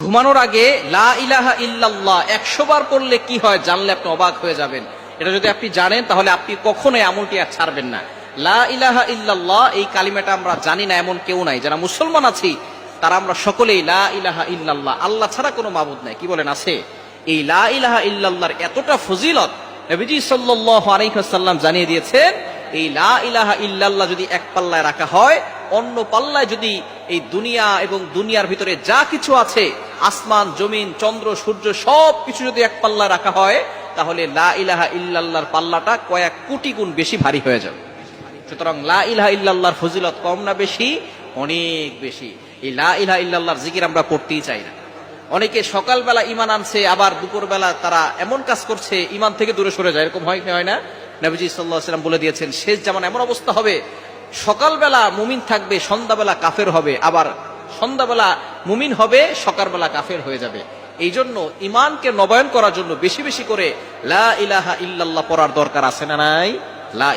ঘুমানোর আগে লা ইলাহা ইল্লাল্লাহ 100 বার পড়লে কি হয় জানলে আপনি অবাক হয়ে যাবেন। এটা যদি আপনি জানেন তাহলে আপনি কখনোই আমলটি আর ছাড়বেন না। লা ইলাহা ইল্লাল্লাহ এই কালিমাটা আমরা জানি না এমন কেউ নাই, যারা মুসলমান আছি তারা আমরা সকলেই লা ইলাহা ইল্লাল্লাহ, আল্লাহ ছাড়া কোনো মাবুদ নাই, কি বলেন আছে? এই লা ইলাহা ইল্লাল্লাহর এতটা ফজিলত নবীজি সাল্লাল্লাহু আলাইহি ওয়াসাল্লাম জানিয়ে দিয়েছেন। এই লা ইলাহা ইল্লাল্লাহ যদি এক পাল্লায় রাখা হয়, অন্য পাল্লায় যদি এই দুনিয়া এবং দুনিয়ার ভিতরে যা কিছু আছে, আসমান জমিন চন্দ্র সূর্য সব কিছু যদি এক পাল্লায় রাখা হয়, তাহলে লা ইলাহা ইল্লাল্লাহর পাল্লাটা কয়েক কোটি গুণ বেশি ভারী হয়ে যাবে। সুতরাং লা ইলাহা ইল্লাল্লাহর ফজিলত কম না বেশি? অনেক বেশি। এই লা ইলাহা ইল্লাল্লাহর জিকির আমরা করতেই চাই না। অনেকে সকালবেলা ঈমান আনছে, আবার দুপুরবেলা তারা এমন কাজ করছে ঈমান থেকে দূরে সরে যায়, এরকম হয় কি হয় না? নবীজি সাল্লাল্লাহু আলাইহি ওয়াসাল্লাম বলে দিয়েছেন, শেষ জামানে এমন অবস্থা হবে, সকালবেলা মুমিন থাকবে, সন্ধ্যাবেলা কাফের হবে, আবার সন্ধ্যাবেলা মুমিন হবে, সকালবেলা কাফের হয়ে যাবে। এই জন্য ঈমানকে নবায়ন করার জন্য বেশি বেশি করে লা ইলাহা ইল্লাল্লাহ পড়ার দরকার আছে না নাই? লা